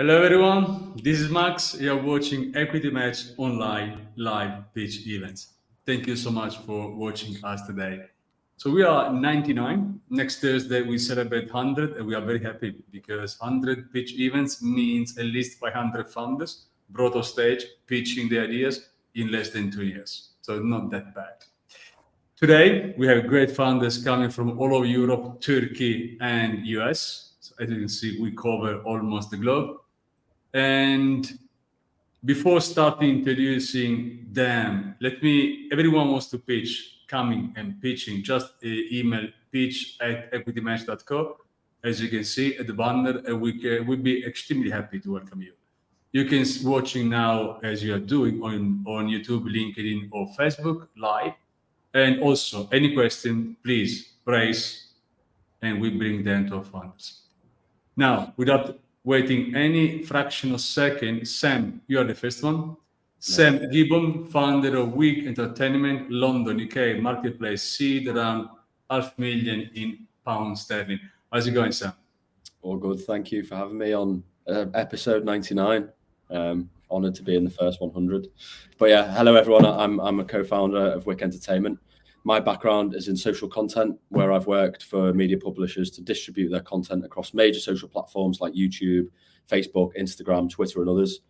Hello everyone, this is Max. You're watching Equity Match online live pitch events. Thank you so much for watching us today. So we are 99. Next Thursday we celebrate 100 and we are very happy because 100 pitch events means at least 500 founders brought on stage pitching their ideas in less than 2 years. So not that bad. Today we have great founders coming from all over Europe, Turkey and US. So as you can see, we cover almost the globe. And before starting introducing them, everyone wants to pitch, coming and pitching, just email pitch@equitymatch.co. As you can see at the banner, and we'd be extremely happy to welcome you. You can watching now as you are doing on YouTube, LinkedIn or Facebook live. And also any question, please raise and we bring them to our founders. Now, without waiting any fraction of second, Sam, you are the first one. Sam Gibbon, founder of Wick Entertainment, London, UK, marketplace, seed around £500,000 in pounds sterling. How's it going, Sam? All good. Thank you for having me on episode 99. Honored to be in the first 100. But yeah, hello everyone. I'm a co-founder of Wick Entertainment. My background is in social content, where I've worked for media publishers to distribute their content across major social platforms like YouTube, Facebook, Instagram, Twitter, and others.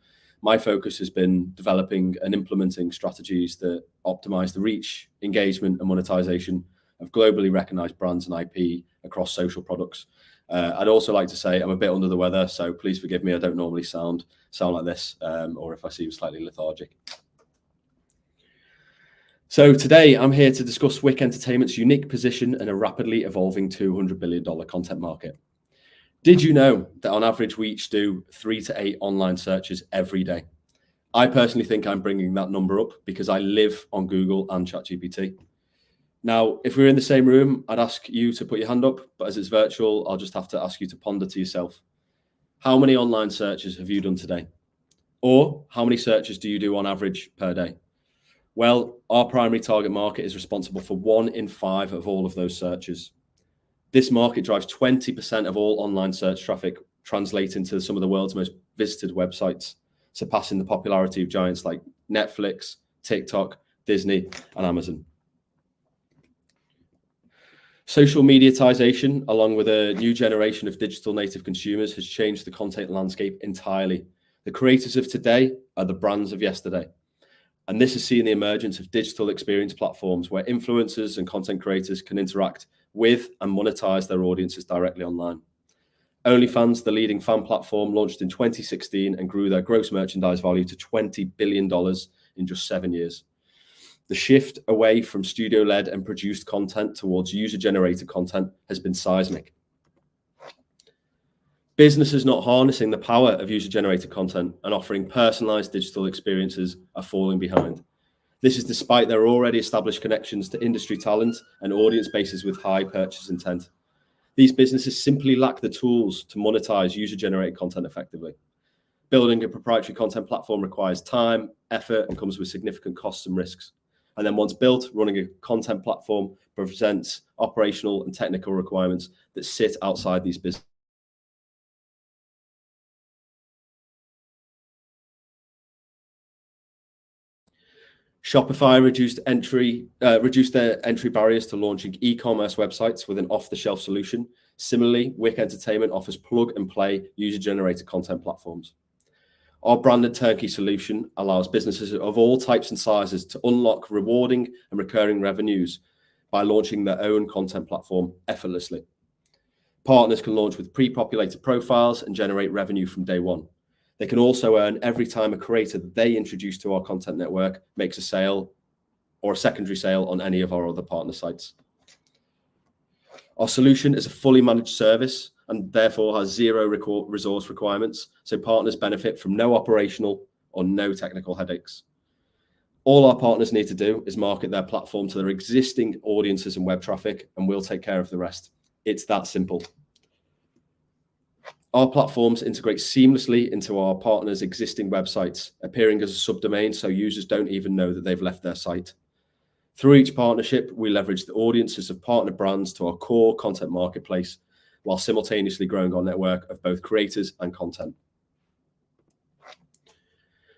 My focus has been developing and implementing strategies that optimize the reach, engagement, and monetization of globally recognized brands and IP across social products. I'd also like to say I'm a bit under the weather, so please forgive me. I don't normally sound like this, or if I seem slightly lethargic. So today I'm here to discuss Wick Entertainment's unique position in a rapidly evolving $200 billion content market. Did you know that on average we each do 3 to 8 online searches every day? I personally think I'm bringing that number up because I live on Google and ChatGPT. Now, if we were in the same room, I'd ask you to put your hand up, but as it's virtual, I'll just have to ask you to ponder to yourself. How many online searches have you done today? Or how many searches do you do on average per day? Well, our primary target market is responsible for 1 in 5 of all of those searches. This market drives 20% of all online search traffic, translating to some of the world's most visited websites, surpassing the popularity of giants like Netflix, TikTok, Disney, and Amazon. Social mediatization, along with a new generation of digital native consumers, has changed the content landscape entirely. The creators of today are the brands of yesterday. And this has seen the emergence of digital experience platforms where influencers and content creators can interact with and monetize their audiences directly online. OnlyFans, the leading fan platform, launched in 2016 and grew their gross merchandise value to $20 billion in just 7 years. The shift away from studio-led and produced content towards user-generated content has been seismic. Businesses not harnessing the power of user-generated content and offering personalized digital experiences are falling behind. This is despite their already established connections to industry talent and audience bases with high purchase intent. These businesses simply lack the tools to monetize user-generated content effectively. Building a proprietary content platform requires time, effort, and comes with significant costs and risks. And then once built, running a content platform presents operational and technical requirements that sit outside these businesses. Shopify reduced their entry barriers to launching e-commerce websites with an off-the-shelf solution. Similarly, Wick Entertainment offers plug-and-play user-generated content platforms. Our branded turnkey solution allows businesses of all types and sizes to unlock rewarding and recurring revenues by launching their own content platform effortlessly. Partners can launch with pre-populated profiles and generate revenue from day one. They can also earn every time a creator that they introduce to our content network makes a sale or a secondary sale on any of our other partner sites. Our solution is a fully managed service and therefore has zero resource requirements, so partners benefit from no operational or no technical headaches. All our partners need to do is market their platform to their existing audiences and web traffic, and we'll take care of the rest. It's that simple. Our platforms integrate seamlessly into our partners' existing websites, appearing as a subdomain so users don't even know that they've left their site. Through each partnership, we leverage the audiences of partner brands to our core content marketplace, while simultaneously growing our network of both creators and content.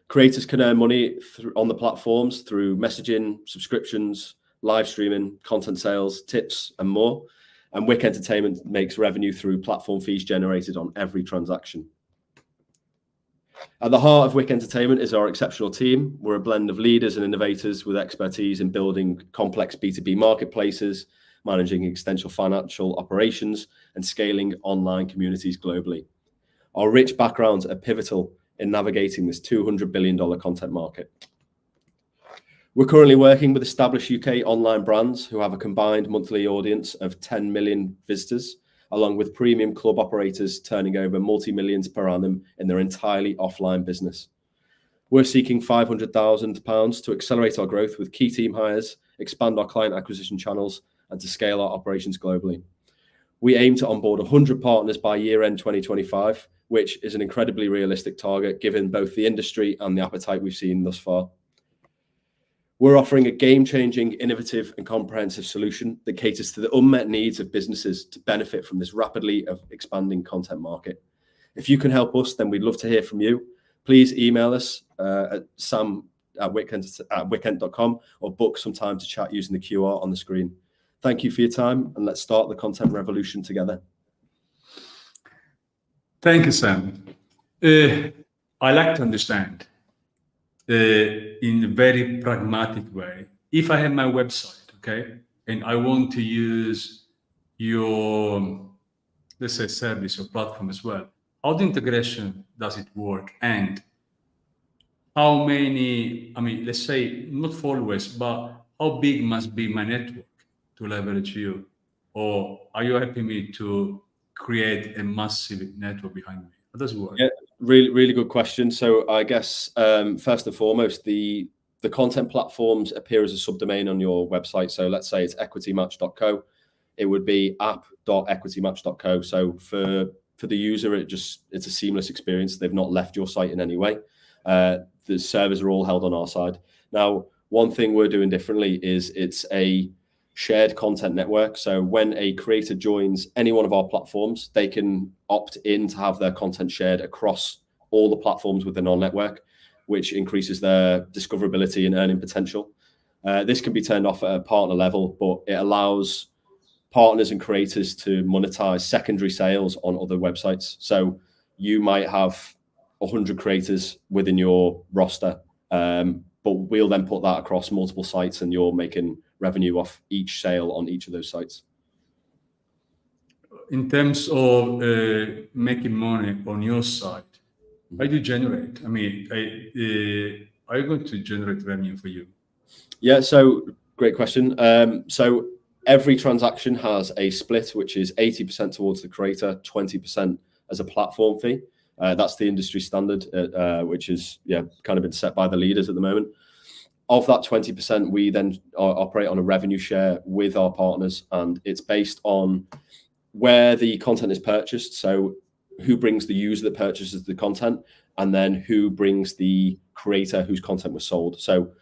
Creators can earn money on the platforms through messaging, subscriptions, live streaming, content sales, tips, and more. And Wick Entertainment makes revenue through platform fees generated on every transaction. At the heart of Wick Entertainment is our exceptional team. We're a blend of leaders and innovators with expertise in building complex B2B marketplaces, managing extensive financial operations, and scaling online communities globally. Our rich backgrounds are pivotal in navigating this $200 billion content market. We're currently working with established UK online brands who have a combined monthly audience of 10 million visitors, along with premium club operators turning over multi-millions per annum in their entirely offline business. We're seeking £500,000 to accelerate our growth with key team hires, expand our client acquisition channels, and to scale our operations globally. We aim to onboard 100 partners by year-end 2025, which is an incredibly realistic target given both the industry and the appetite we've seen thus far. We're offering a game-changing, innovative, and comprehensive solution that caters to the unmet needs of businesses to benefit from this rapidly expanding content market. If you can help us, then we'd love to hear from you. Please email us at sam@wickent.com or book some time to chat using the QR on the screen. Thank you for your time, and let's start the content revolution together. Thank you, Sam. I like to understand in a very pragmatic way. If I have my website, okay, and I want to use your, let's say, service or platform as well, how the integration does it work? And how many, I mean, let's say, not followers, but how big must be my network to leverage you? Or are you helping me to create a massive network behind me? How does it work? Yeah, really good question. So I guess first and foremost, the content platforms appear as a subdomain on your website. So let's say it's EquityMatch.co. It would be app.equitymatch.co. So for the user, it's a seamless experience. They've not left your site in any way. The servers are all held on our side. Now, one thing we're doing differently is it's a shared content network. So when a creator joins any one of our platforms, they can opt in to have their content shared across all the platforms within our network, which increases their discoverability and earning potential. This can be turned off at a partner level, but it allows partners and creators to monetize secondary sales on other websites. So you might have 100 creators within your roster, but we'll then put that across multiple sites and you're making revenue off each sale on each of those sites. In terms of making money on your side, how do you generate? I mean, are you going to generate revenue for you? Yeah, so great question. So every transaction has a split, which is 80% towards the creator, 20% as a platform fee. That's the industry standard, which is kind of been set by the leaders at the moment. Of that 20%, we then operate on a revenue share with our partners, and it's based on where the content is purchased. So who brings the user that purchases the content, and then who brings the creator whose content was sold. So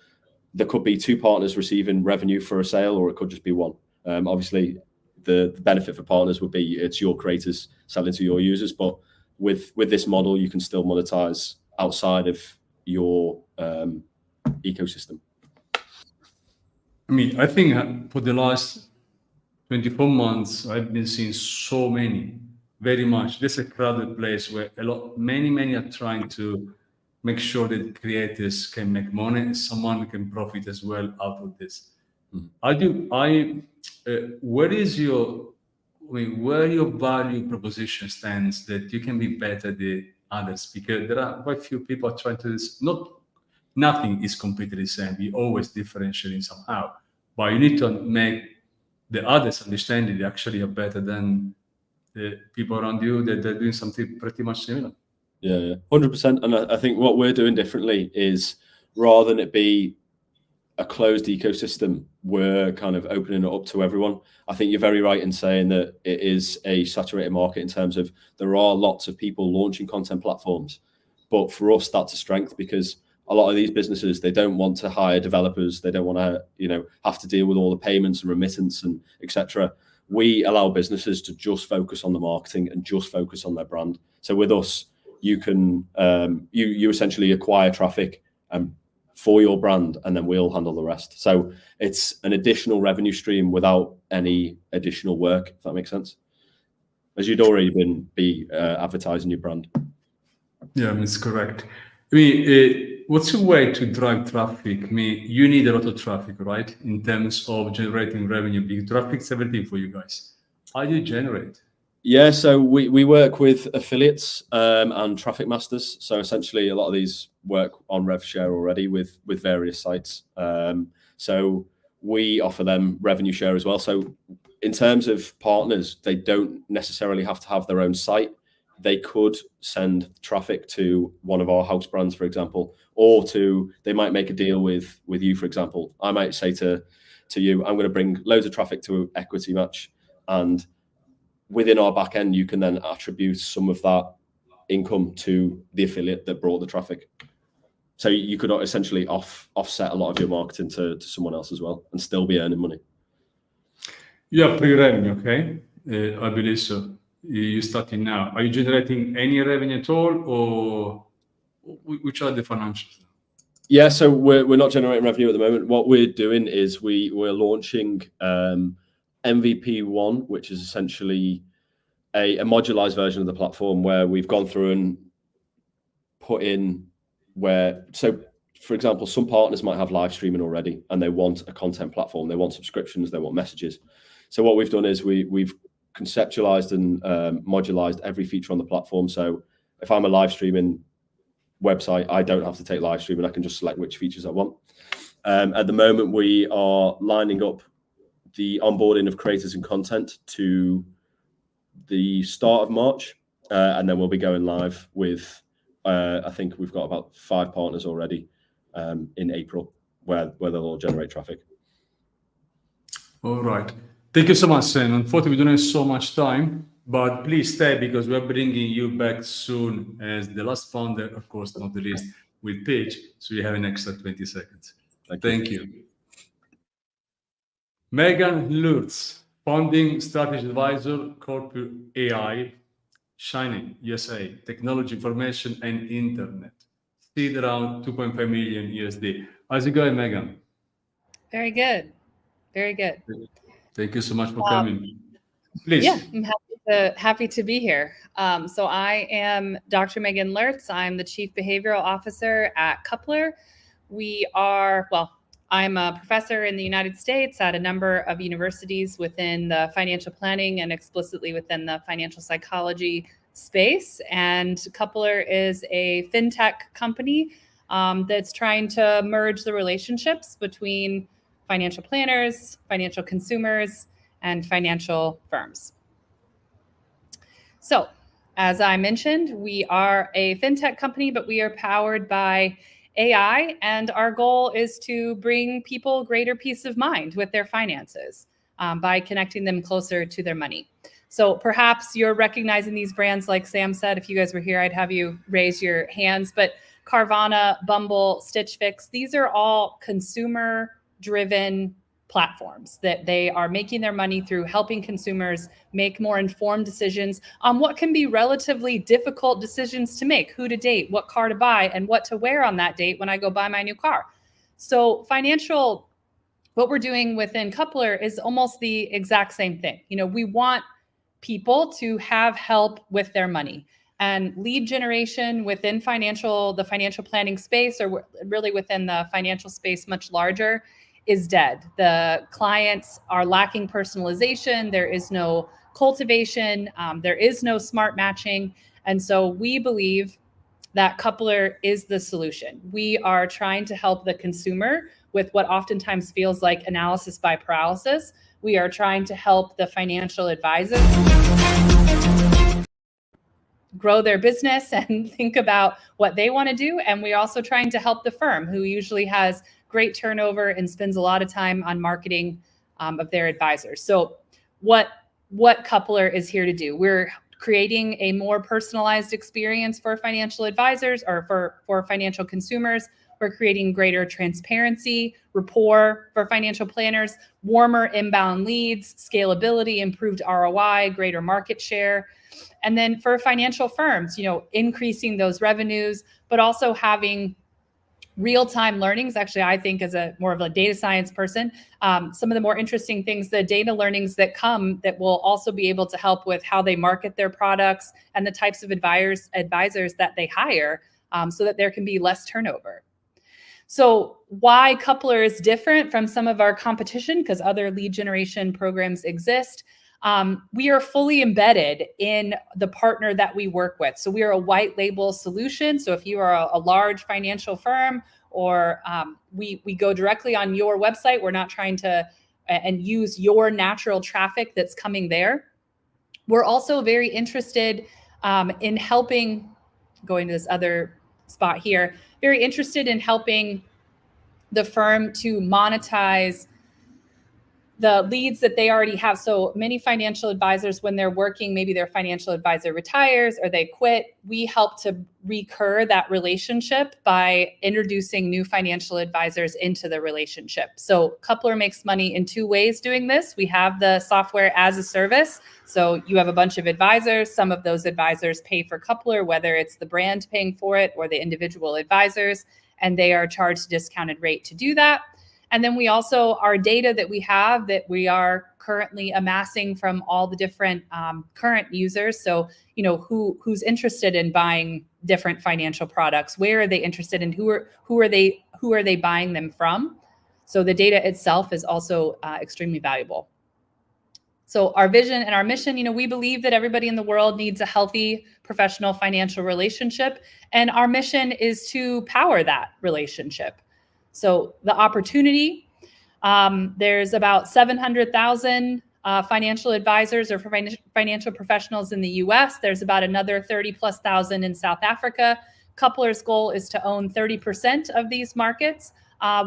there could be two partners receiving revenue for a sale, or it could just be one. Obviously, the benefit for partners would be it's your creators selling to your users, but with this model, you can still monetize outside of your ecosystem. I mean, I think for the last 24 months, I've been seeing so many, very much. This is a crowded place where many are trying to make sure that creators can make money and someone can profit as well out of this. Where your value proposition stands that you can be better than others? Because there are quite few people trying to nothing is completely the same. You always differentiate somehow, but you need to make the others understand that they actually are better than the people around you, that they're doing something pretty much similar. Yeah, 100%. And I think what we're doing differently is, rather than it be a closed ecosystem, we're kind of opening it up to everyone. I think you're very right in saying that it is a saturated market in terms of there are lots of people launching content platforms. But for us, that's a strength, because a lot of these businesses, they don't want to hire developers. They don't want to, have to deal with all the payments and remittance and etc. We allow businesses to just focus on the marketing and just focus on their brand. So with us, you can you essentially acquire traffic for your brand, and then we'll handle the rest. So it's an additional revenue stream without any additional work, if that makes sense, as you'd already be advertising your brand. Yeah, it's correct. I mean, what's your way to drive traffic? I mean, you need a lot of traffic, right? In terms of generating revenue, because traffic's everything for you guys. How do you generate? Yeah, so we work with affiliates and traffic masters. So essentially, a lot of these work on rev share already with various sites. So we offer them revenue share as well. So in terms of partners, they don't necessarily have to have their own site. They could send traffic to one of our house brands, for example, or they might make a deal with you, for example. I might say to you, I'm going to bring loads of traffic to EquityMatch, and within our back end, you can then attribute some of that income to the affiliate that brought the traffic. So you could essentially offset a lot of your marketing to someone else as well and still be earning money. You have pre-revenue, okay? I believe so. You're starting now. Are you generating any revenue at all, or which are the financials? Yeah, so we're not generating revenue at the moment. What we're doing is we're launching MVP1, which is essentially a modularized version of the platform where we've gone through and put in so for example, some partners might have live streaming already and they want a content platform, they want subscriptions, they want messages. So what we've done is we've conceptualized and modularized every feature on the platform. So if I'm a live streaming website, I don't have to take live streaming, I can just select which features I want. At the moment, we are lining up the onboarding of creators and content to the start of March, and then we'll be going live with I think we've got about 5 partners already in April where they'll all generate traffic. All right, thank you so much, Sen. Unfortunately, we don't have so much time, but please stay because we're bringing you back soon as the last founder, of course, not the least, with pitch. So you have an extra 20 seconds. Thank you. Meghaan Lurtz, founding strategy advisor, Couplr AI, Shining, USA, technology, information, and internet. Seed around 2.5 million USD. How's it going, Meghaan? Very good. Very good. Thank you so much for coming. Please. Yeah, I'm happy to be here. So I am Dr. Meghaan Lurtz. I'm the Chief Behavioral Officer at Couplr. I'm a professor in the United States at a number of universities within the financial planning and explicitly within the financial psychology space. And Couplr is a fintech company that's trying to merge the relationships between financial planners, financial consumers, and financial firms. So, as I mentioned, we are a fintech company, but we are powered by AI, and our goal is to bring people greater peace of mind with their finances by connecting them closer to their money. So perhaps you're recognizing these brands, like Sam said. If you guys were here, I'd have you raise your hands. But Carvana, Bumble, Stitch Fix, these are all consumer-driven platforms that they are making their money through helping consumers make more informed decisions on what can be relatively difficult decisions to make: who to date, what car to buy, and what to wear on that date when I go buy my new car. So what we're doing within Couplr is almost the exact same thing. We want people to have help with their money, and lead generation within the financial planning space, or really within the financial space much larger, is dead. The clients are lacking personalization. There is no cultivation. There is no smart matching. And so we believe that Couplr is the solution. We are trying to help the consumer with what oftentimes feels like analysis by paralysis. We are trying to help the financial advisor grow their business and think about what they want to do. And we're also trying to help the firm, who usually has great turnover and spends a lot of time on marketing of their advisors. So what Couplr is here to do, we're creating a more personalized experience for financial advisors, or for financial consumers. We're creating greater transparency, rapport for financial planners, warmer inbound leads, scalability, improved ROI, greater market share. And then for financial firms, increasing those revenues, but also having real-time learnings. Actually, I think as more of a data science person, some of the more interesting things, the data learnings that come that will also be able to help with how they market their products and the types of advisors that they hire, so that there can be less turnover. So why Couplr is different from some of our competition, because other lead generation programs exist. We are fully embedded in the partner that we work with. So we are a white label solution. So if you are a large financial firm, or we go directly on your website, we're not trying to and use your natural traffic that's coming there. We're also very interested in helping, going to this other spot here, very interested in helping the firm to monetize the leads that they already have. So many financial advisors, when they're working, maybe their financial advisor retires or they quit, we help to recur that relationship by introducing new financial advisors into the relationship. So Couplr makes money in two ways doing this. We have the software as a service. So you have a bunch of advisors. Some of those advisors pay for Couplr, whether it's the brand paying for it or the individual advisors, and they are charged a discounted rate to do that. And then we also, our data that we have that we are currently amassing from all the different current users. So, who's interested in buying different financial products? Where are they interested in? Who are they buying them from? So the data itself is also extremely valuable. So our vision and our mission, we believe that everybody in the world needs a healthy professional financial relationship. And our mission is to power that relationship. So the opportunity, there's about 700,000 financial advisors or financial professionals in the US. There's about another 30,000+ in South Africa. Couplr's goal is to own 30% of these markets,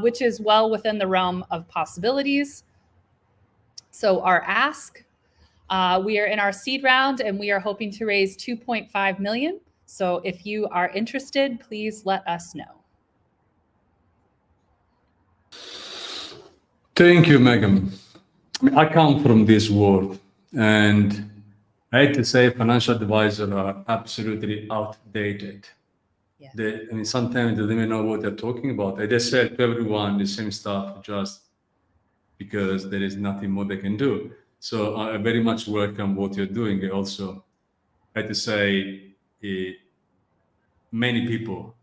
which is well within the realm of possibilities. So our ask, we are in our seed round and we are hoping to raise 2.5 million. So if you are interested, please let us know. Thank you, Meghaan. I come from this world, and I hate to say financial advisors are absolutely outdated. Yeah. Sometimes they don't even know what they're talking about. They sell to everyone the same stuff just because there is nothing more they can do. So I very much welcome what you're doing. I also had to say many people,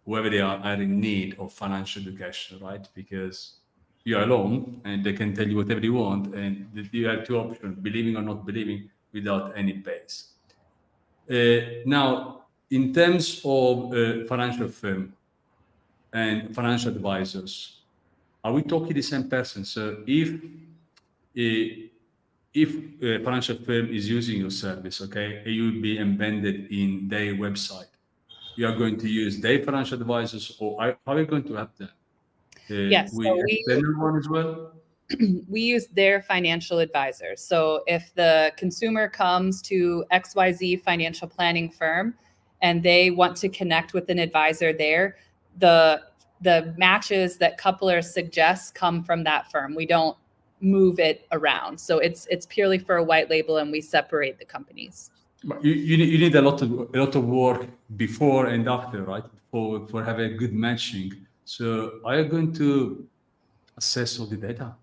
whoever they are in need of financial education, right? Because you're alone and they can tell you whatever you want, and you have two options, believing or not believing, without any base. Now, in terms of financial firm and financial advisors, are we talking the same person? So if a financial firm is using your service, okay, you will be embedded in their website, you are going to use their financial advisors, or how are you going to help them? Yes, we extend one as well. We use their financial advisors. So if the consumer comes to XYZ financial planning firm and they want to connect with an advisor there, the matches that Couplr suggests come from that firm. We don't move it around. So it's purely for a white label, and we separate the companies. But you need a lot of work before and after, right? For having a good matching. So are you going to assess all the data?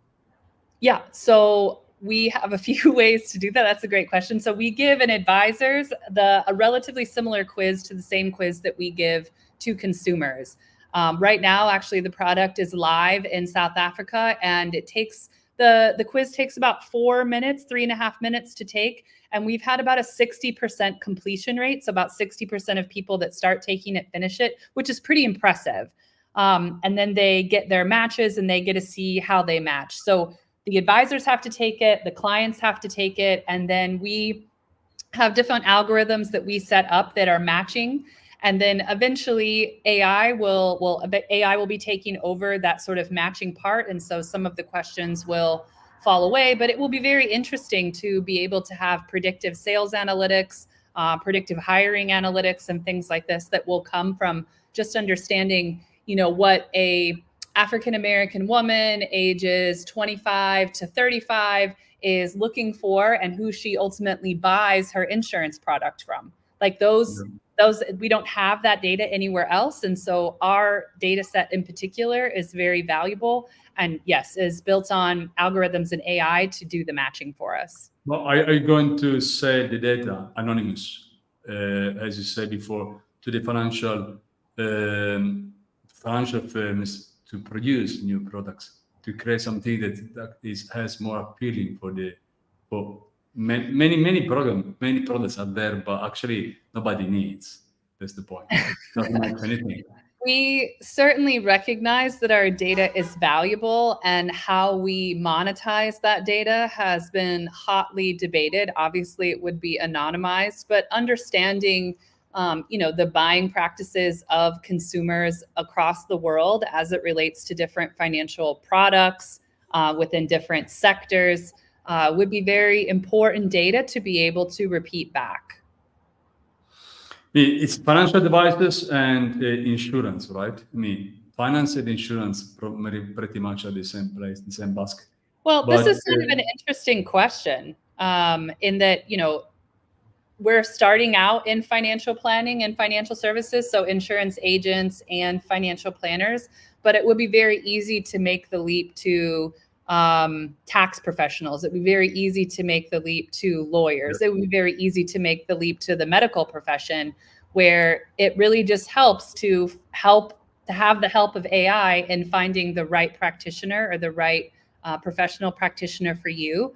Yeah, so we have a few ways to do that. That's a great question. So we give an advisors a relatively similar quiz to the same quiz that we give to consumers. Right now, actually, the product is live in South Africa, and it takes the quiz takes about 4 minutes, 3.5 minutes to take. And we've had about a 60% completion rate. So about 60% of people that start taking it finish it, which is pretty impressive. And then they get their matches and they get to see how they match. So the advisors have to take it, the clients have to take it, and then we have different algorithms that we set up that are matching. And then eventually AI will be taking over that sort of matching part. And so some of the questions will fall away, but it will be very interesting to be able to have predictive sales analytics, predictive hiring analytics, and things like this that will come from just understanding, what a African American woman ages 25 to 35 is looking for and who she ultimately buys her insurance product from. Like those we don't have that data anywhere else. And so our data set in particular is very valuable and yes, is built on algorithms and AI to do the matching for us. Well, are you going to sell the data anonymous, as you said before, to the financial firms to produce new products, to create something that has more appealing for many products are there, but actually nobody needs. That's the point. It doesn't make anything. We certainly recognize that our data is valuable, and how we monetize that data has been hotly debated. Obviously, it would be anonymized, but understanding the buying practices of consumers across the world as it relates to different financial products within different sectors would be very important data to be able to repeat back. It's financial devices and insurance, right? I mean, finance and insurance pretty much are the same place, the same basket. Well, this is kind of an interesting question in that, we're starting out in financial planning and financial services, so insurance agents and financial planners, but it would be very easy to make the leap to tax professionals. It would be very easy to make the leap to lawyers. It would be very easy to make the leap to the medical profession, where it really just helps to have the help of AI in finding the right practitioner or the right professional practitioner for you.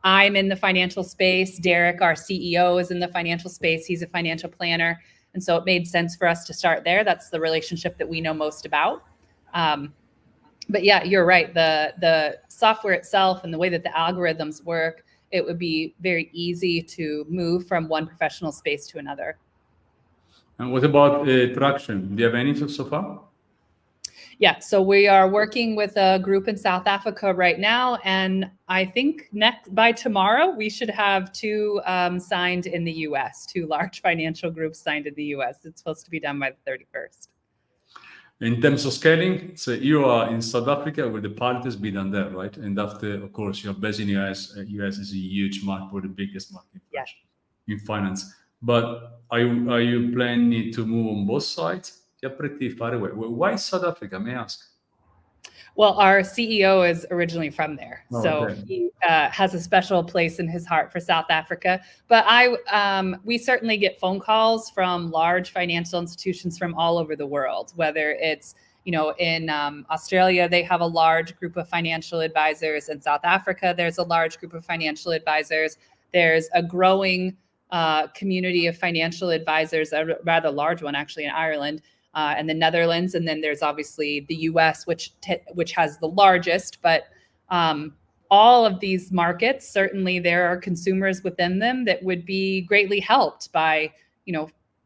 I'm in the financial space. Derek, our CEO, is in the financial space. He's a financial planner. And so it made sense for us to start there. That's the relationship that we know most about. But yeah, you're right. The software itself and the way that the algorithms work, it would be very easy to move from one professional space to another. And what about traction? Do you have any so far? Yeah, so we are working with a group in South Africa right now, and I think by tomorrow we should have 2 signed in the US, 2 large financial groups signed in the US. It's supposed to be done by the 31st. In terms of scaling, so you are in South Africa where the pilot has been done there, right? And after, of course, you're based in the US. US is a huge market, or the biggest market in finance. But are you planning to move on both sides? You're pretty far away. Why South Africa, may I ask? Well, our CEO is originally from there. So okay. He has a special place in his heart for South Africa. But we certainly get phone calls from large financial institutions from all over the world, whether it's, in Australia, they have a large group of financial advisors. In South Africa, there's a large group of financial advisors. There's a growing community of financial advisors, a rather large one actually in Ireland, and the Netherlands, and then there's obviously the US, which has the largest. But all of these markets, certainly there are consumers within them that would be greatly helped by,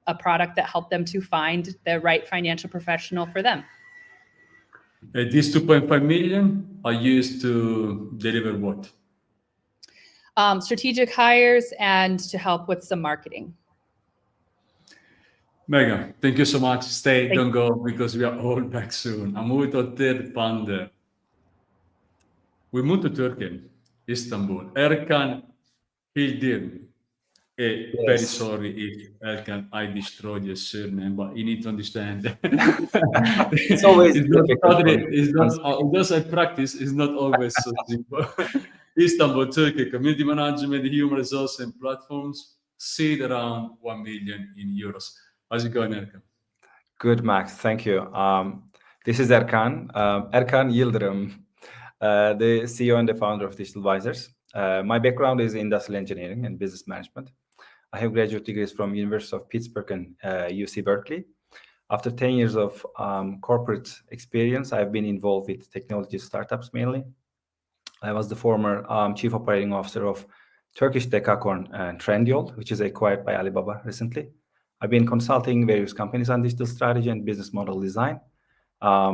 a product that helped them to find the right financial professional for them. These 2.5 million are used to deliver what? Strategic hires and to help with some marketing. Meghaan, thank you so much. Don't go, because we are all back soon. I'm with our third founder. We moved to Turkey, Istanbul. Erkan, Yildirim. Very sorry if Erkan, I destroyed your surname, but you need to understand. It's always just a practice. It's not always so simple. Istanbul, Turkey, community management, human resource and platforms, seed around 1 million euros. How's it going, Erkan? Good, Max. Thank you. This is Erkan. Erkan Yildirim, the CEO and the founder of DigitalWisers. My background is industrial engineering and business management. I have graduate degrees from University of Pittsburgh and UC Berkeley. After 10 years of corporate experience, I've been involved with technology startups mainly. I was the former chief operating officer of Turkish decacorn Trendyol, which is acquired by Alibaba recently. I've been consulting various companies on digital strategy and business model design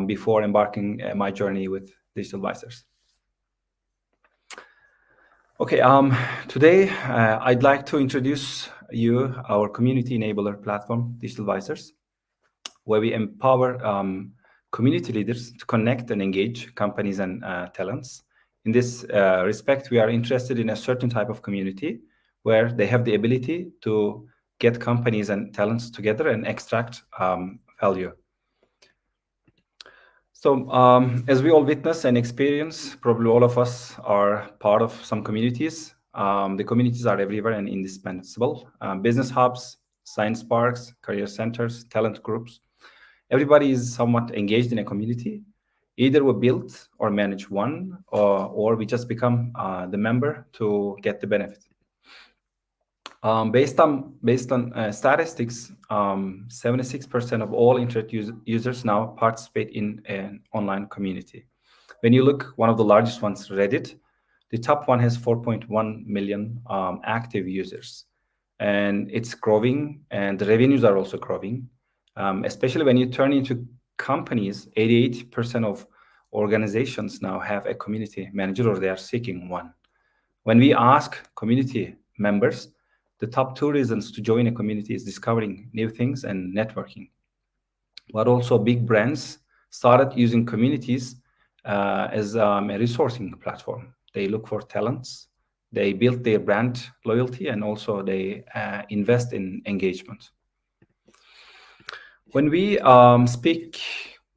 before embarking my journey with DigitalWisers. Okay, today I'd like to introduce you our community enabler platform, DigitalWisers. where we empower community leaders to connect and engage companies and talents. In this respect, we are interested in a certain type of community where they have the ability to get companies and talents together and extract value. So as we all witness and experience, probably all of us are part of some communities. The communities are everywhere and indispensable. Business hubs, science parks, career centers, talent groups. Everybody is somewhat engaged in a community. Either we build or manage one, or we just become the member to get the benefit. Based on statistics, 76% of all internet users now participate in an online community. When you look, one of the largest ones, Reddit, the top one has 4.1 million active users, and it's growing, and the revenues are also growing. Especially when you turn into companies, 88% of organizations now have a community manager, or they are seeking one. When we ask community members, the top 2 reasons to join a community is discovering new things and networking. But also big brands started using communities as a resourcing platform. They look for talents, they build their brand loyalty, and also they invest in engagement. When we speak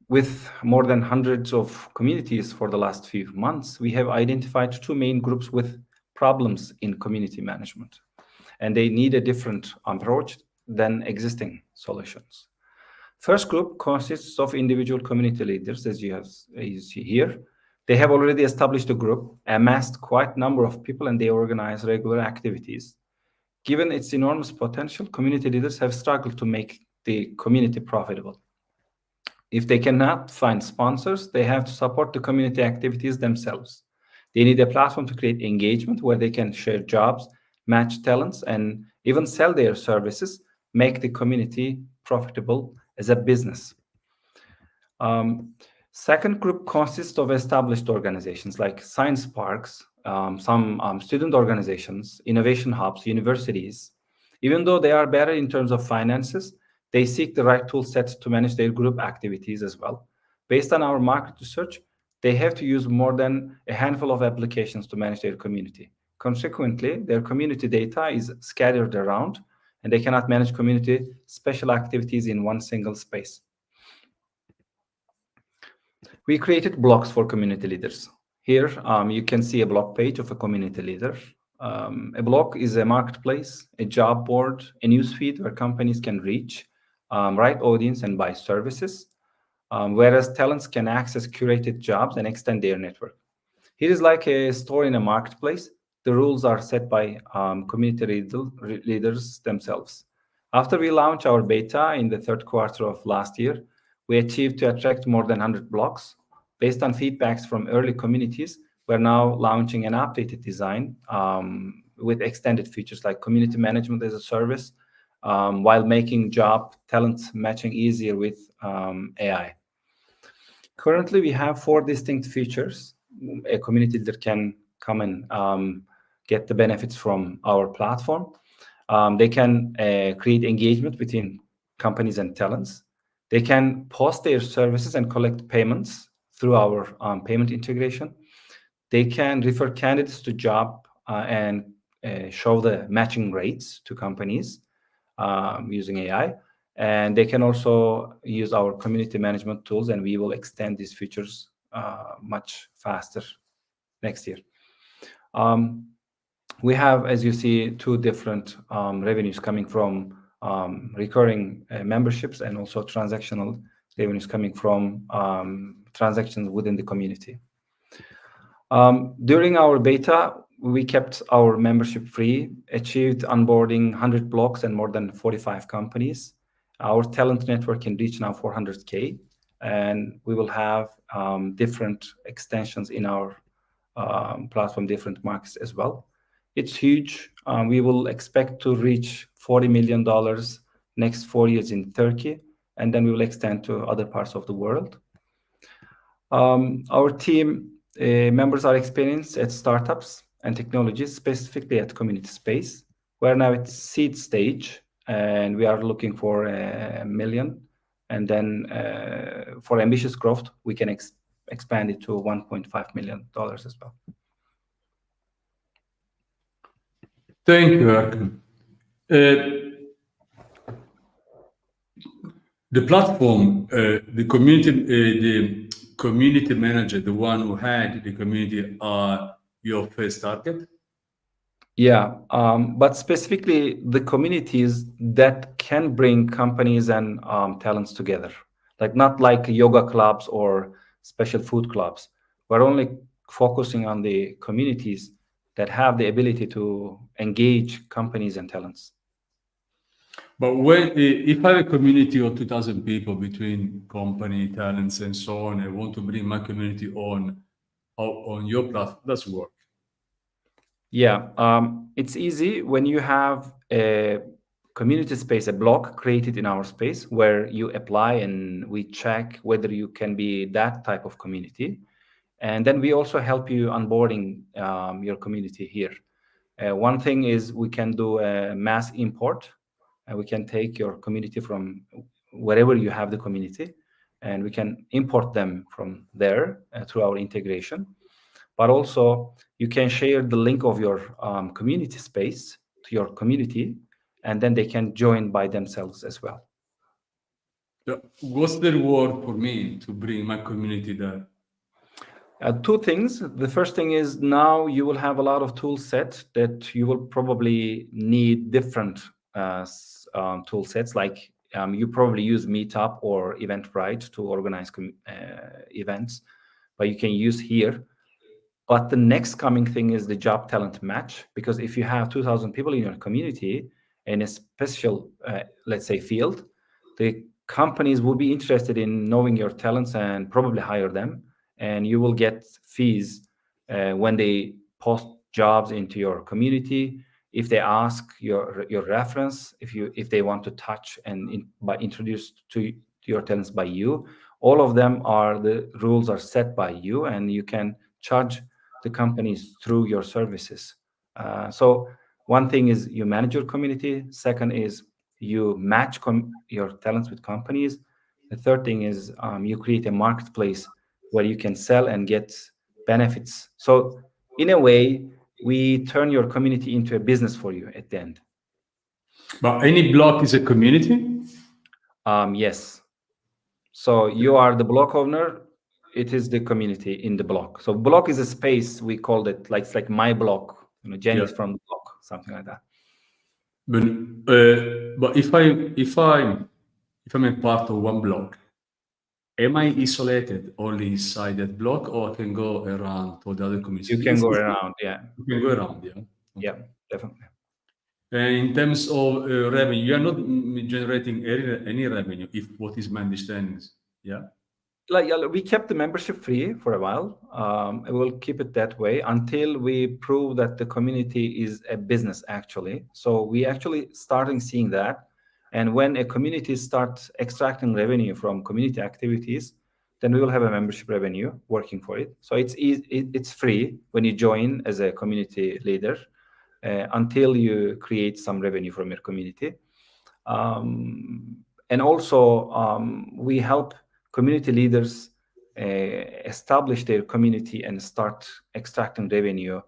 with more than hundreds of communities for the last few months, we have identified 2 main groups with problems in community management, and they need a different approach than existing solutions. First group consists of individual community leaders, as you see here. They have already established a group, amassed quite a number of people, and they organize regular activities. Given its enormous potential, community leaders have struggled to make the community profitable. If they cannot find sponsors, they have to support the community activities themselves. They need a platform to create engagement where they can share jobs, match talents, and even sell their services, make the community profitable as a business. Second group consists of established organizations like science parks, some student organizations, innovation hubs, universities. Even though they are better in terms of finances, they seek the right tool sets to manage their group activities as well. Based on our market research, they have to use more than a handful of applications to manage their community. Consequently, their community data is scattered around, and they cannot manage community special activities in one single space. We created blocks for community leaders. Here, you can see a blog page of a community leader. A blog is a marketplace, a job board, a newsfeed where companies can reach right audience and buy services, whereas talents can access curated jobs and extend their network. Here is like a store in a marketplace. The rules are set by community leaders themselves. After we launched our beta in the 3rd quarter of last year, we achieved to attract more than 100 blocks. Based on feedbacks from early communities, we're now launching an updated design with extended features like community management as a service, while making job talent matching easier with AI. Currently, we have 4 distinct features. A community leader can come and get the benefits from our platform. They can create engagement between companies and talents. They can post their services and collect payments through our payment integration. They can refer candidates to job and show the matching rates to companies using AI. And they can also use our community management tools, and we will extend these features much faster next year. We have, as you see, 2 different revenues coming from recurring memberships and also transactional revenues coming from transactions within the community. During our beta, we kept our membership free, achieved onboarding 100 blocks and more than 45 companies. Our talent network can reach now 400K, and we will have different extensions in our platform, different markets as well. It's huge. We will expect to reach $40 million next 4 years in Turkey, and then we will extend to other parts of the world. Our team members are experienced at startups and technologies, specifically at community space. We're now at seed stage, and we are looking for $1 million And then for ambitious growth, we can expand it to $1.5 million as well. Thank you, Erkan. The platform, the community manager, the one who had the community, are your first target? Yeah, but specifically the communities that can bring companies and talents together, like not like yoga clubs or special food clubs. We're only focusing on the communities that have the ability to engage companies and talents. But if I have a community of 2,000 people between company, talents, and so on, I want to bring my community on your platform, does it work? Yeah, it's easy when you have a community space, a block created in our space where you apply and we check whether you can be that type of community. And then we also help you onboarding your community here. One thing is we can do a mass import, and we can take your community from wherever you have the community, and we can import them from there through our integration. But also you can share the link of your community space to your community, and then they can join by themselves as well. What's the reward for me to bring my community there? Two things. The first thing is now you will have a lot of tool sets that you will probably need different tool sets, like you probably use Meetup or Eventbrite to organize events, but you can use here. But the next coming thing is the job talent match, because if you have 2,000 people in your community in a special, let's say, field, the companies will be interested in knowing your talents and probably hire them. And you will get fees when they post jobs into your community. If they ask your reference, if they want to touch and by introduced to your talents by you, all of them the rules are set by you, and you can charge the companies through your services. So one thing is you manage your community. Second is you match your talents with companies. The third thing is you create a marketplace where you can sell and get benefits. So in a way, we turn your community into a business for you at the end. But any block is a community? Yes. So you are the block owner. It is the community in the block. So block is a space, we called it, like it's like my block. Jenny's from the block, something like that. But if I'm a part of one block, am I isolated only inside that block, or I can go around to the other communities? You can go around, yeah. You can go around, yeah. Okay. Yeah, definitely. And in terms of revenue, you are not generating any revenue, if what is my understanding, yeah? We kept the membership free for a while. We will keep it that way until we prove that the community is a business, actually. So we actually starting seeing that. And when a community starts extracting revenue from community activities, then we will have a membership revenue working for it. So it's free when you join as a community leader until you create some revenue from your community. And also we help community leaders establish their community and start extracting revenue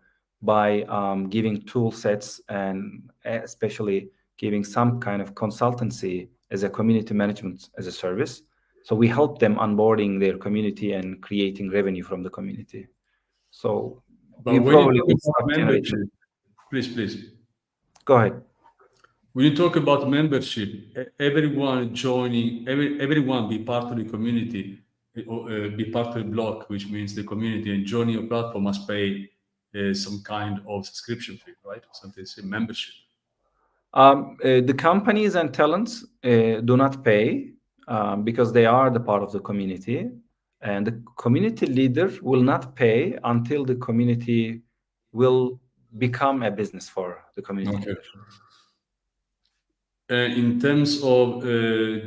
by giving tool sets and especially giving some kind of consultancy as a community management as a service. So we help them onboarding their community and creating revenue from the community. So but we probably will start generating. Please. Go ahead. When you talk about membership, everyone joining, everyone be part of the community, be part of the block, which means the community, and joining your platform must pay some kind of subscription fee, right? Something, say membership. The companies and talents do not pay because they are the part of the community, and the community leader will not pay until the community will become a business for the community leader. In terms of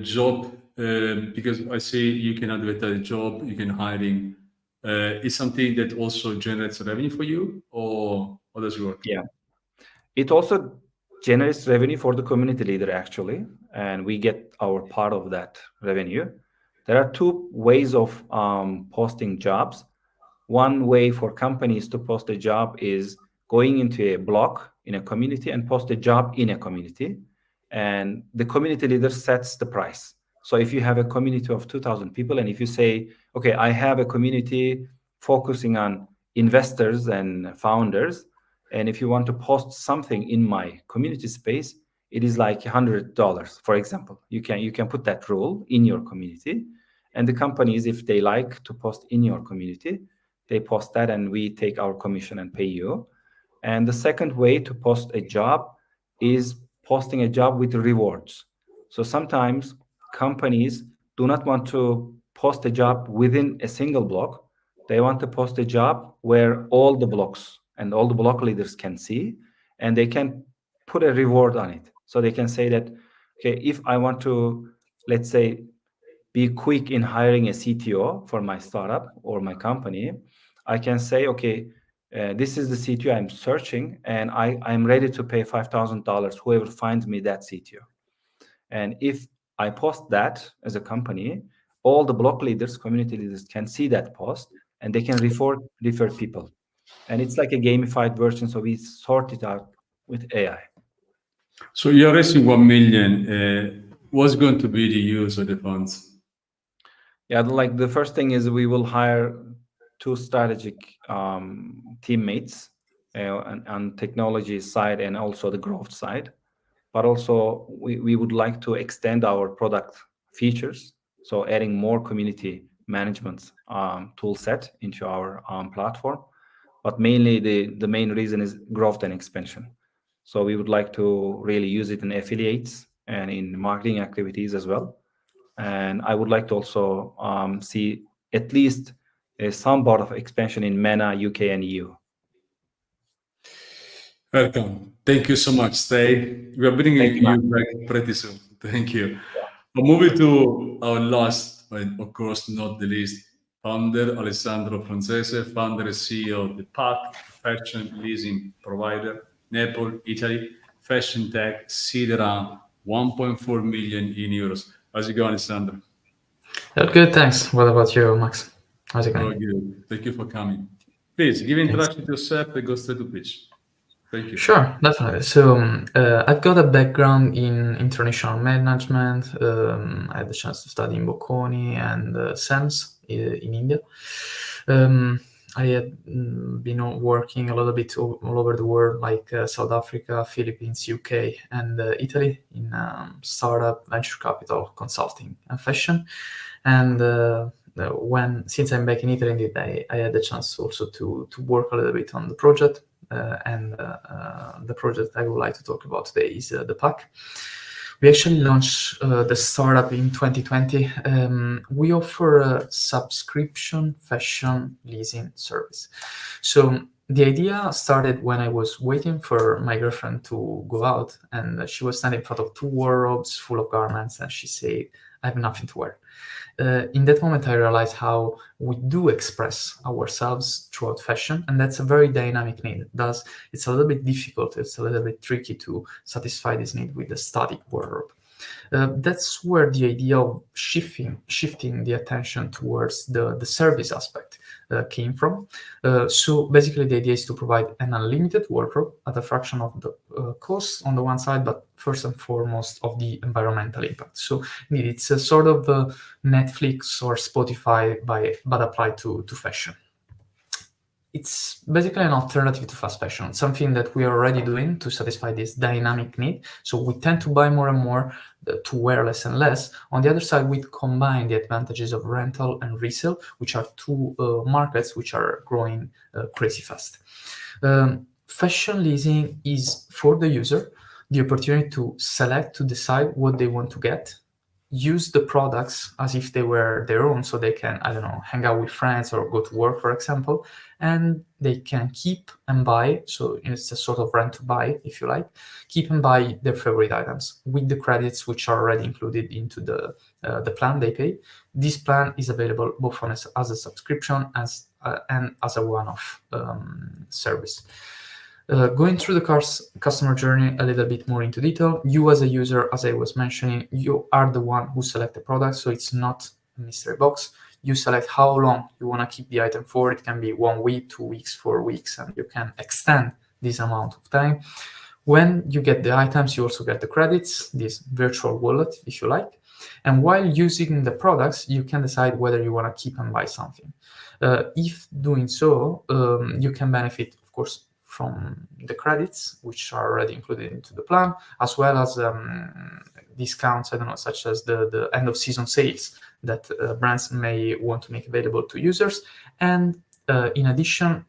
job, because I see you can advertise a job, you can hiring, is something that also generates revenue for you, or how does it work? Yeah, it also generates revenue for the community leader actually, and we get our part of that revenue. There are two ways of posting jobs. One way for companies to post a job is going into a blog in a community and post a job in a community, and the community leader sets the price. So if you have a community of 2,000 people, and if you say, okay, I have a community focusing on investors and founders, and if you want to post something in my community space, it is like $100, for example. You can put that rule in your community, and the companies, if they like to post in your community, they post that, and we take our commission and pay you. And the second way to post a job is posting a job with rewards. So sometimes companies do not want to post a job within a single block. They want to post a job where all the blocks and all the block leaders can see, and they can put a reward on it. So they can say that, okay, if I want to, let's say, be quick in hiring a CTO for my startup or my company, I can say, okay, this is the CTO I'm searching, and I'm ready to pay $5,000 whoever finds me that CTO. And if I post that as a company, all the block leaders, community leaders can see that post, and they can refer people. And it's like a gamified version, so we sort it out with AI. So you're raising 1 million. What's going to be the use of the funds? Yeah, like the first thing is we will hire 2 strategic teammates on technology side and also the growth side. But also we would like to extend our product features, so adding more community management tool set into our platform. But mainly the main reason is growth and expansion. So we would like to really use it in affiliates and in marketing activities as well. And I would like to also see at least some part of expansion in MENA, UK, and EU. Welcome. Thank you so much. Stay. We are bringing you back pretty soon. Thank you. Moving to our last, but of course not the least, founder Alessandro Franzese, founder and CEO of The Paac, fashion leasing provider, Naples, Italy, fashion tech, seed around 1.4 million in euros. How's it going, Alessandro? Good, thanks. What about you, Max? How's it going? Oh, good. Thank you for coming. Please give an introduction to yourself and go straight to pitch. Thank you. Sure, definitely. So I've got a background in international management. I had the chance to study in Bocconi and SEMS in India. I had been working a little bit all over the world, like South Africa, Philippines, UK, and Italy in startup, venture capital, consulting, and fashion. And since I'm back in Italy, indeed, I had the chance also to work a little bit on the project. And the project I would like to talk about today is The Paac. We actually launched the startup in 2020. We offer a subscription fashion leasing service. So the idea started when I was waiting for my girlfriend to go out, and she was standing in front of 2 wardrobes full of garments, and she said, I have nothing to wear. In that moment, I realized how we do express ourselves throughout fashion, and that's a very dynamic need. Thus, it's a little bit difficult, it's a little bit tricky to satisfy this need with a static wardrobe. That's where the idea of shifting the attention towards the service aspect came from. So basically, the idea is to provide an unlimited wardrobe at a fraction of the cost on the one side, but first and foremost of the environmental impact. So it's a sort of Netflix or Spotify but applied to fashion. It's basically an alternative to fast fashion, something that we are already doing to satisfy this dynamic need. So we tend to buy more and more to wear less and less. On the other side, we combine the advantages of rental and resale, which are 2 markets which are growing crazy fast. Fashion leasing is for the user the opportunity to select, to decide what they want to get, use the products as if they were their own, so they can, I don't know, hang out with friends or go to work, for example, and they can keep and buy, so it's a sort of rent to buy, if you like, keep and buy their favorite items with the credits which are already included into the plan they pay. This plan is available both as a subscription and as a one-off service. Going through the customer journey a little bit more into detail, you as a user, as I was mentioning, you are the one who select the product, so it's not a mystery box. You select how long you want to keep the item for. It can be 1 week, 2 weeks, 4 weeks, and you can extend this amount of time. When you get the items, you also get the credits, this virtual wallet, if you like. And while using the products, you can decide whether you want to keep and buy something. If doing so, you can benefit, of course, from the credits, which are already included into the plan, as well as discounts, I don't know, such as the end of season sales that brands may want to make available to users. And in addition,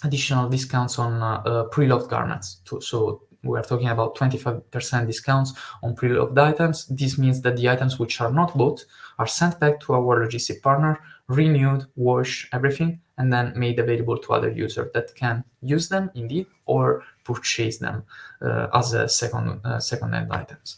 additional discounts on pre-loved garments. So we are talking about 25% discounts on pre-loved items. This means that the items which are not bought are sent back to our logistic partner, renewed, washed, everything, and then made available to other users that can use them indeed or purchase them as a second-hand items.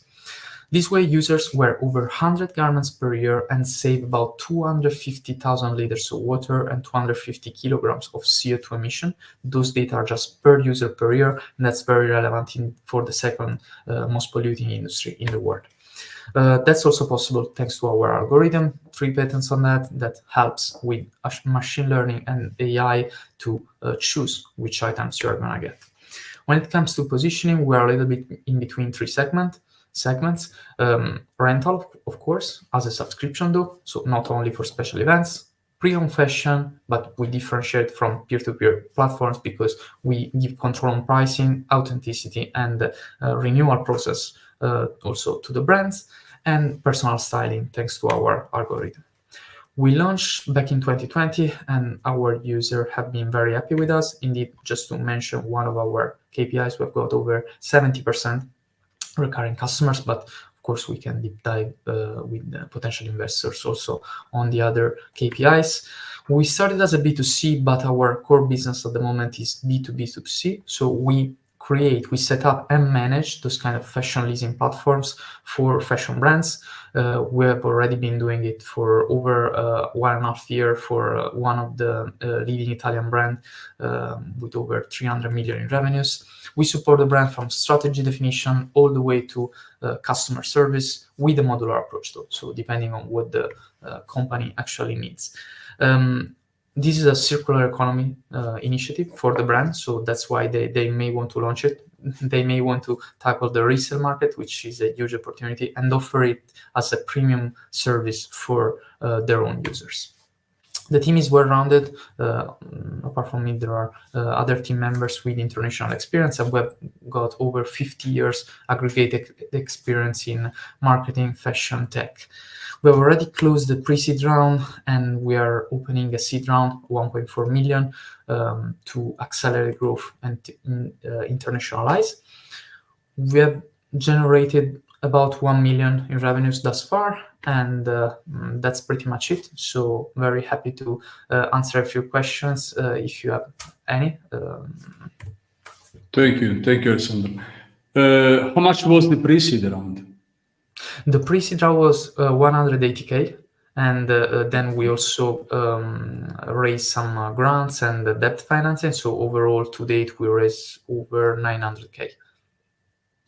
This way, users wear over 100 garments per year and save about 250,000 liters of water and 250 kilograms of CO2 emission. Those data are just per user per year, and that's very relevant for the second most polluting industry in the world. That's also possible thanks to our algorithm, 3 patents on that helps with machine learning and AI to choose which items you are going to get. When it comes to positioning, we are a little bit in between 3 segments. Rental, of course, as a subscription though, so not only for special events, pre-owned fashion, but we differentiate from peer-to-peer platforms because we give control on pricing, authenticity, and renewal process also to the brands, and personal styling thanks to our algorithm. We launched back in 2020 and our users have been very happy with us. Indeed, just to mention one of our KPIs, we've got over 70% recurring customers, but of course we can deep dive with potential investors also on the other KPIs. We started as a B2C, but our core business at the moment is B2B2C. So we set up and manage those kind of fashion leasing platforms for fashion brands. We have already been doing it for over 1.5 years for one of the leading Italian brand with over 300 million in revenues. We support the brand from strategy definition all the way to customer service with a modular approach though. So depending on what the company actually needs. This is a circular economy initiative for the brand, so that's why they may want to launch it. They may want to tackle the resale market, which is a huge opportunity, and offer it as a premium service for their own users. The team is well-rounded. Apart from me, there are other team members with international experience, and we've got over 50 years aggregated experience in marketing, fashion, tech. We have already closed the pre-seed round, and we are opening a seed round, 1.4 million, to accelerate growth and internationalize. We have generated about 1 million in revenues thus far, and that's pretty much it. So very happy to answer a few questions if you have any. Thank you, Alessandro. How much was the pre-seed round? The pre-seed round was 180K, and then we also raised some grants and debt financing. So overall, to date, we raised over 900K.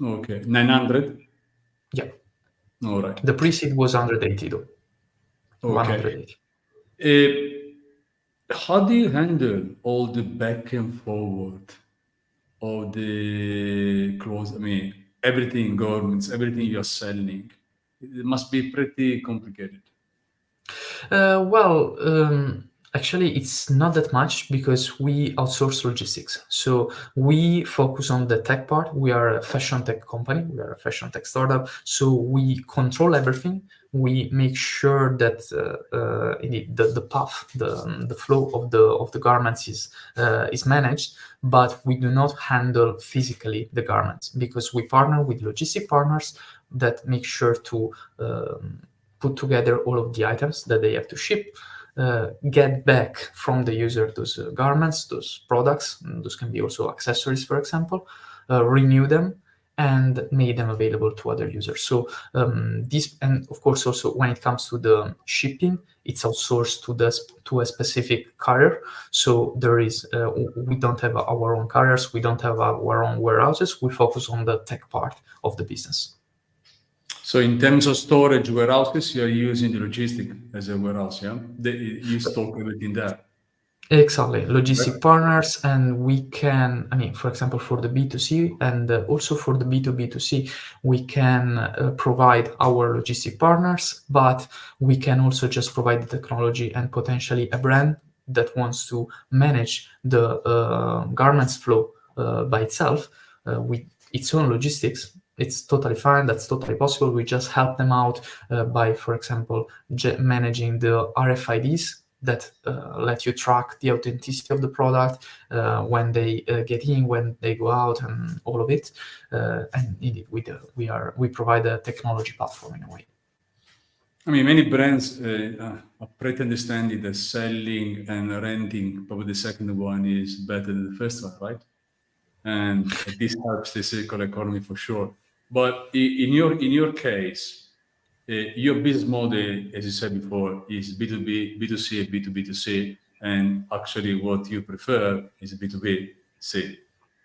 Okay, 900? Yeah. All right. The pre-seed was 180 though. Okay. 180. How do you handle all the back and forward of the close? I mean, everything garments, everything you're selling. It must be pretty complicated. Actually, it's not that much because we outsource logistics. So we focus on the tech part. We are a fashion tech company. We are a fashion tech startup. So we control everything. We make sure that the path, the flow of the garments is managed, but we do not handle physically the garments because we partner with logistic partners that make sure to put together all of the items that they have to ship, get back from the user those garments, those products, those can be also accessories, for example, renew them, and made them available to other users. So this, and of course also when it comes to the shipping, it's outsourced to a specific carrier. So there is we don't have our own carriers, we don't have our own warehouses. We focus on the tech part of the business. So in terms of storage warehouses, you're using the logistic as a warehouse, yeah? You stock everything there. Exactly, logistic partners, and we can, I mean, for example, for the B2C and also for the B2B2C, we can provide our logistic partners, but we can also just provide the technology, and potentially a brand that wants to manage the garments flow by itself with its own logistics. It's totally fine. That's totally possible. We just help them out by, for example, managing the RFIDs that let you track the authenticity of the product when they get in, when they go out, and all of it. And indeed, we provide a technology platform in a way. I mean, many brands are pretty understanding that selling and renting, probably the second one is better than the first one, right? And this helps the circular economy for sure. But in your case, your business model, as you said before, is B2B, B2C, and B2B2C, and actually what you prefer is B2B2C.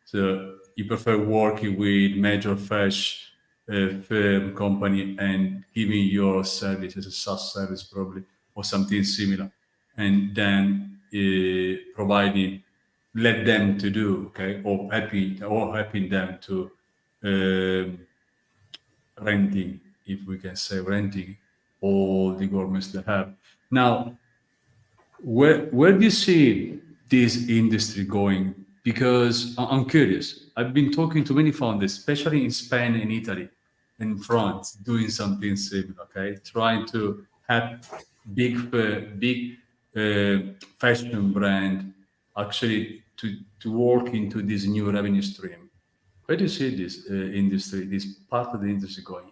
So you prefer working with major fresh firm company and giving your service as a SaaS service probably, or something similar, and then providing, let them to do, okay, or helping them to renting, if we can say renting, all the governments they have. Now, where do you see this industry going? Because I'm curious. I've been talking to many founders, especially in Spain and Italy and France, doing something similar, okay? Trying to have big fashion brand actually to work into this new revenue stream. Where do you see this industry, this part of the industry going?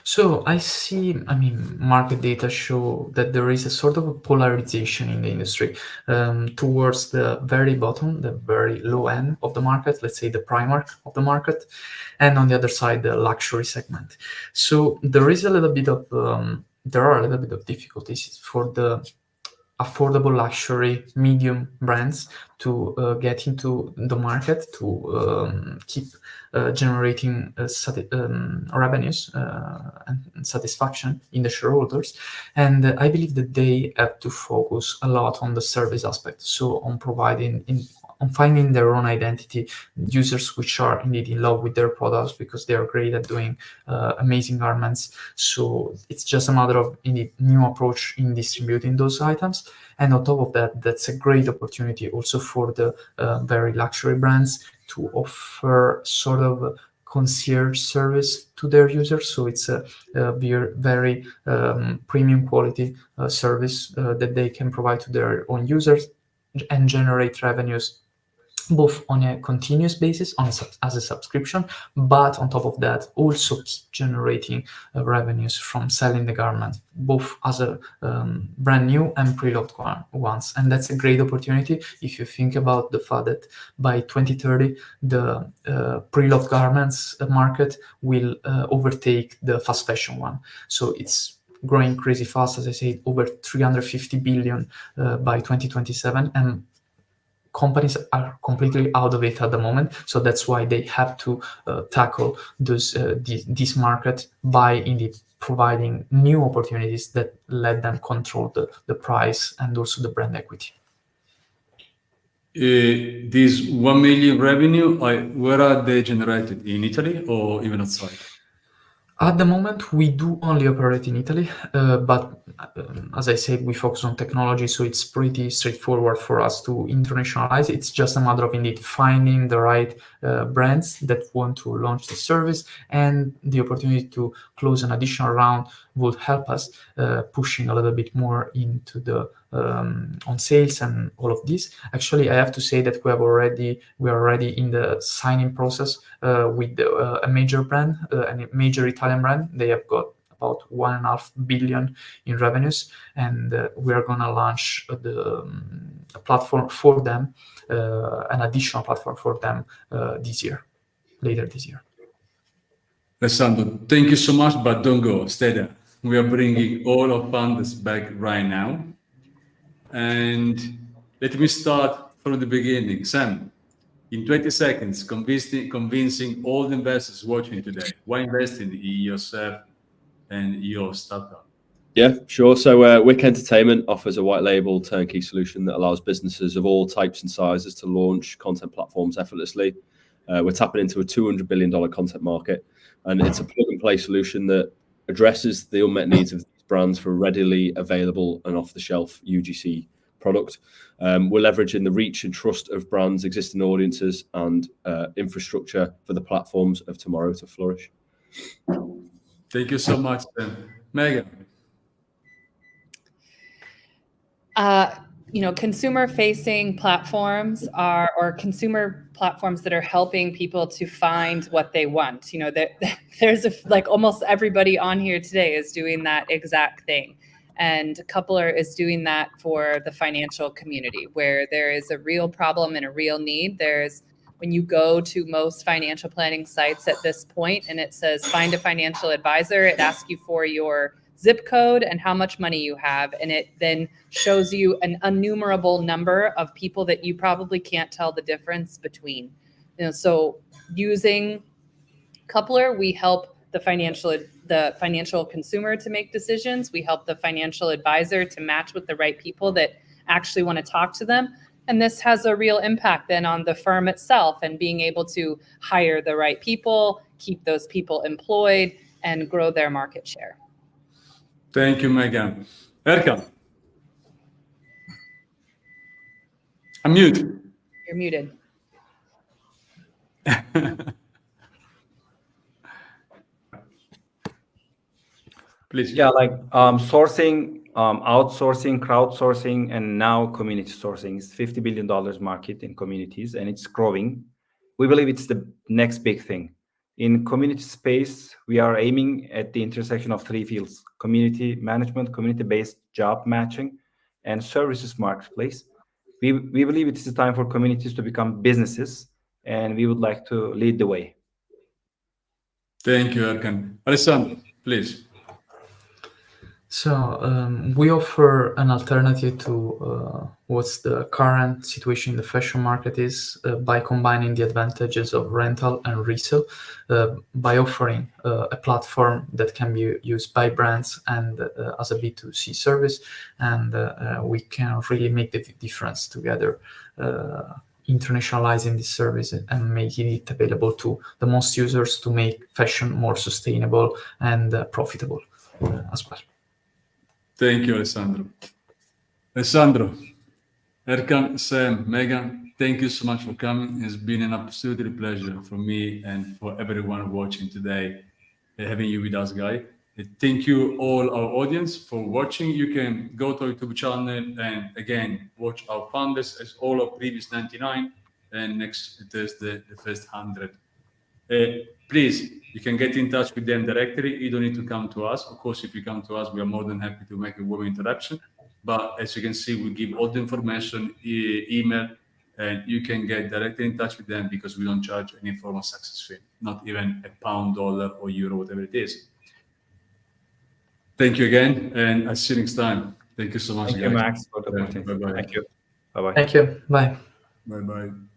So I see, I mean, market data show that there is a sort of a polarization in the industry towards the very bottom, the very low end of the market, let's say the Primark of the market, and on the other side, the luxury segment. So there is a little bit of, there are a little bit of difficulties for the affordable luxury medium brands to get into the market, to keep generating revenues and satisfaction in the shareholders. And I believe that they have to focus a lot on the service aspect, so on providing, on finding their own identity, users which are indeed in love with their products because they are great at doing amazing garments. So it's just a matter of indeed new approach in distributing those items. And on top of that, that's a great opportunity also for the very luxury brands to offer sort of concierge service to their users. So it's a very premium quality service that they can provide to their own users and generate revenues both on a continuous basis as a subscription, but on top of that also keep generating revenues from selling the garment, both as a brand new and pre-loved ones. And that's a great opportunity if you think about the fact that by 2030 the pre-loved garments market will overtake the fast fashion one. So it's growing crazy fast, as I said, over 350 billion by 2027, and companies are completely out of it at the moment. So that's why they have to tackle this market by indeed providing new opportunities that let them control the price and also the brand equity. These 1 million revenue, where are they generated? In Italy or even outside? At the moment, we do only operate in Italy, but as I said, we focus on technology, so it's pretty straightforward for us to internationalize. It's just a matter of indeed finding the right brands that want to launch the service, and the opportunity to close an additional round would help us pushing a little bit more into the on sales and all of this. Actually, I have to say that we are already in the signing process with a major brand, a major Italian brand. They have got about 1.5 billion in revenues, and we are going to launch a platform for them, an additional platform for them later this year. Alessandro, thank you so much, but don't go, stay there. We are bringing all our funders back right now. And let me start from the beginning. Sam, in 20 seconds, convincing all the investors watching today, why invest in yourself and your startup? Yeah, sure. So Wick Entertainment offers a white label turnkey solution that allows businesses of all types and sizes to launch content platforms effortlessly. We're tapping into a $200 billion content market, and it's a plug-and-play solution that addresses the unmet needs of these brands for a readily available and off-the-shelf UGC product. We're leveraging the reach and trust of brands, existing audiences, and infrastructure for the platforms of tomorrow to flourish. Thank you so much, Sam. Meghaan. Consumer-facing platforms or consumer platforms that are helping people to find what they want. There's almost everybody on here today is doing that exact thing. And Couplr is doing that for the financial community, where there is a real problem and a real need. When you go to most financial planning sites at this point and it says find a financial advisor, it asks you for your zip code and how much money you have, and it then shows you an innumerable number of people that you probably can't tell the difference between. So using Couplr, we help the financial consumer to make decisions. We help the financial advisor to match with the right people that actually want to talk to them. And this has a real impact then on the firm itself and being able to hire the right people, keep those people employed, and grow their market share. Thank you, Meghaan. Erkan. Unmute. You're muted. Please. Yeah, sourcing, outsourcing, crowdsourcing, and now community sourcing is $50 billion market in communities, and it's growing. We believe it's the next big thing. In community space, we are aiming at the intersection of three fields: community management, community-based job matching, and services marketplace. We believe it is the time for communities to become businesses, and we would like to lead the way. Thank you, Erkan. Alessandro, please. So we offer an alternative to what's the current situation in the fashion market is by combining the advantages of rental and resale, by offering a platform that can be used by brands and as a B2C service, and we can really make the difference together, internationalizing this service and making it available to the most users to make fashion more sustainable and profitable as well. Thank you, Alessandro. Alessandro, Erkan, Sam, Meghaan, thank you so much for coming. It's been an absolute pleasure for me and for everyone watching today, having you with us, guys. Thank you all our audience for watching. You can go to our YouTube channel and again, watch our founders as all of previous 99 and next Thursday, the first 100. Please, you can get in touch with them directly. You don't need to come to us. Of course, if you come to us, we are more than happy to make a warm introduction. But as you can see, we give all the information, email, and you can get directly in touch with them because we don't charge any form of success fee, not even a pound, dollar, or euro, whatever it is. Thank you again, and I'll see you next time. Thank you so much, Thank guys. you, Max, for the opportunity. Bye-bye. Thank you. Bye-bye. Thank you. Bye. Bye-bye.